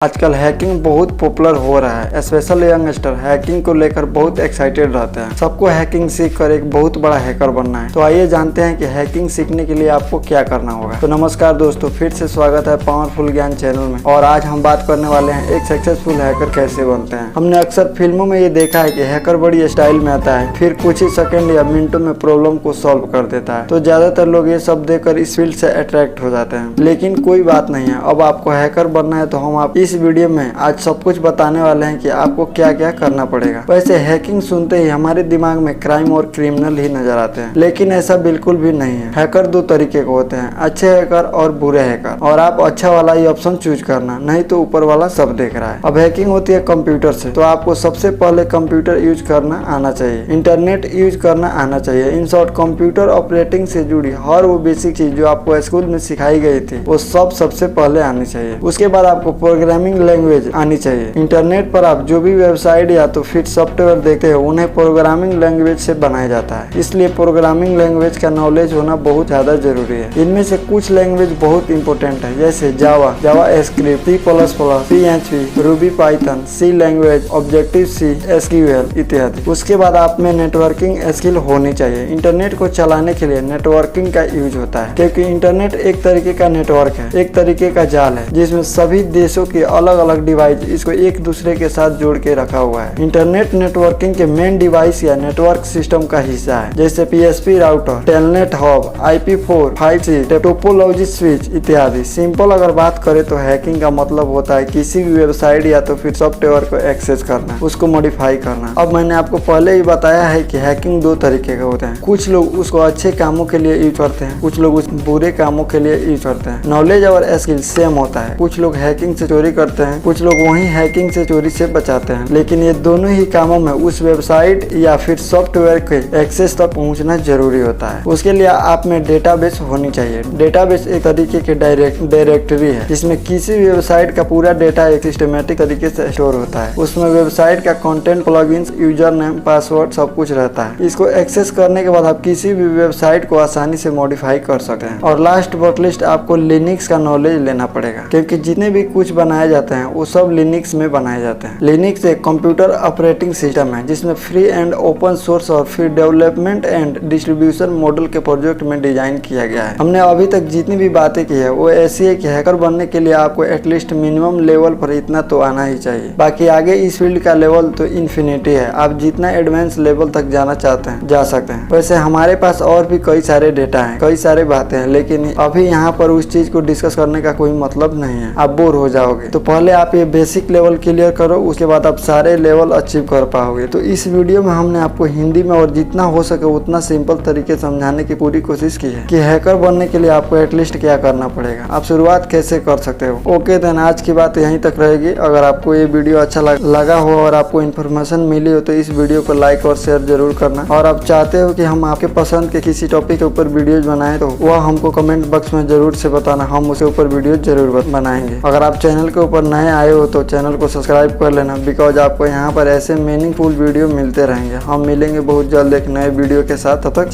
आजकल हैकिंग बहुत पॉपुलर हो रहा है। स्पेशल यंगस्टर हैकिंग को लेकर बहुत एक्साइटेड रहते हैं। सबको हैकिंग सीख कर एक बहुत बड़ा हैकर बनना है। तो आइए जानते हैं कि हैकिंग सीखने के लिए आपको क्या करना होगा। तो नमस्कार दोस्तों, फिर से स्वागत है पावरफुल ज्ञान चैनल में। और आज हम बात करने वाले हैं एक सक्सेसफुल हैकर कैसे बनते हैं। हमने अक्सर फिल्मों में ये देखा है कि हैकर बड़ी स्टाइल में आता है, फिर कुछ ही सेकंड या मिनटों में प्रॉब्लम को सॉल्व कर देता है। तो ज्यादातर लोग ये सब देखकर इस फील्ड से अट्रैक्ट हो जाते हैं, लेकिन कोई बात नहीं है। अब आपको हैकर बनना है तो हम आप इस वीडियो में आज सब कुछ बताने वाले हैं कि आपको क्या क्या करना पड़ेगा। वैसे हैकिंग सुनते ही हमारे दिमाग में क्राइम और क्रिमिनल ही नजर आते हैं, लेकिन ऐसा बिल्कुल भी नहीं है। हैकर दो तरीके के होते हैं, अच्छे हैकर और बुरे हैकर। और आप अच्छा वाला ही ऑप्शन चूज करना, नहीं तो ऊपर वाला सब देख रहा है। अब हैकिंग होती है कंप्यूटर से, तो आपको सबसे पहले कंप्यूटर यूज करना आना चाहिए, इंटरनेट यूज करना आना चाहिए। इन शॉर्ट कंप्यूटर ऑपरेटिंग से जुड़ी हर वो बेसिक चीज जो आपको स्कूल में सिखाई गई थी वो सब सबसे पहले आनी चाहिए। उसके बाद आपको प्रोग्रामिंग लैंग्वेज आनी चाहिए। इंटरनेट पर आप जो भी वेबसाइट या तो फिर सॉफ्टवेयर देखते हैं उन्हें प्रोग्रामिंग लैंग्वेज से बनाया जाता है, इसलिए प्रोग्रामिंग लैंग्वेज का नॉलेज होना बहुत ज्यादा जरूरी है। इनमें से कुछ लैंग्वेज बहुत इंपॉर्टेंट है, जैसे Java, JavaScript, C++, PHP, Ruby, Python, C language, Objective C, SQL इत्यादि। उसके बाद आप में नेटवर्किंग स्किल होनी चाहिए। इंटरनेट को चलाने के लिए नेटवर्किंग का यूज होता है, क्योंकि इंटरनेट एक तरीके का नेटवर्क है, एक तरीके का जाल है जिसमें सभी देशों के अलग अलग डिवाइस इसको एक दूसरे के साथ जोड़ के रखा हुआ है। इंटरनेट नेटवर्किंग के मेन डिवाइस या नेटवर्क सिस्टम का हिस्सा है, जैसे PSP router, telnet hub, IP4, 5G, topology switch इत्यादि। सिंपल अगर बात करें तो हैकिंग का मतलब होता है किसी भी वेबसाइट या तो फिर सॉफ्टवेयर को एक्सेस करना, उसको मॉडिफाई करना। अब मैंने आपको पहले ही बताया है कि हैकिंग दो तरीके के होते हैं। कुछ लोग उसको अच्छे कामों के लिए यूज करते हैं, कुछ लोग उस बुरे कामों के लिए यूज करते हैं। नॉलेज और स्किल सेम होता है। कुछ लोग हैकिंग से चोरी करते हैं, कुछ लोग वही हैकिंग से चोरी से बचाते हैं, लेकिन ये दोनों ही कामों में उस वेबसाइट या फिर सॉफ्टवेयर के एक्सेस तक पहुंचना जरूरी होता है। उसके लिए आप में डेटाबेस होनी चाहिए। डेटाबेस एक तरीके की डायरेक्टरी है जिसमें किसी भी वेबसाइट का पूरा डेटा एक सिस्टमेटिक तरीके से स्टोर होता है। उसमें वेबसाइट का content, plugins, user name, password सब कुछ रहता है। इसको एक्सेस करने के बाद आप किसी भी वेबसाइट को आसानी से मॉडिफाई कर सकते हैं। और लास्ट बट लिस्ट आपको लिनक्स का नॉलेज लेना पड़ेगा, क्योंकि जितने भी कुछ बनाए जाते हैं वो सब लिनक्स में बनाए जाते हैं। लिनक्स एक कंप्यूटर ऑपरेटिंग सिस्टम है जिसमें फ्री एंड ओपन सोर्स और फिर डेवलपमेंट एंड डिस्ट्रीब्यूशन मॉडल के प्रोजेक्ट में डिजाइन किया गया है। हमने अभी तक जितनी भी बातें की है वो ऐसी है कि हैकर बनने के लिए आपको एटलीस्ट मिनिमम लेवल पर इतना तो आना ही चाहिए। बाकी आगे इस फील्ड का लेवल तो इन्फिनिटी है, आप जितना एडवांस लेवल तक जाना चाहते हैं जा सकते हैं। वैसे हमारे पास और भी कई सारे डेटा है, कई सारे बातें हैं, लेकिन अभी यहाँ पर उस चीज को डिस्कस करने का कोई मतलब नहीं है, आप बोर हो जाओगे। तो पहले आप ये बेसिक लेवल क्लियर करो, उसके बाद आप सारे लेवल अचीव कर पाओगे। तो इस वीडियो में हमने आपको हिंदी में और जितना हो सके उतना सिंपल तरीके समझाने की पूरी कोशिश की है कि हैकर बनने के लिए आपको एटलीस्ट क्या करना पड़ेगा, आप शुरुआत कैसे कर सकते हो। ओके देन, आज की बात यहीं तक रहेगी। अगर आपको ये वीडियो अच्छा लगा हो और आपको इन्फॉर्मेशन मिली हो तो इस वीडियो को लाइक और शेयर जरूर करना। और आप चाहते हो कि हम आपके पसंद के किसी टॉपिक के ऊपर वीडियोज बनाएं तो वह हमको कमेंट बॉक्स में जरूर से बताना, हम उसके ऊपर वीडियो जरूर बनाएंगे। अगर आप चैनल के ऊपर नए आए हो तो चैनल को सब्सक्राइब कर लेना, बिकॉज आपको यहाँ पर ऐसे मीनिंगफुल वीडियो मिलते रहेंगे। हम मिलेंगे बहुत जल्द एक नए वीडियो के साथ, तब तक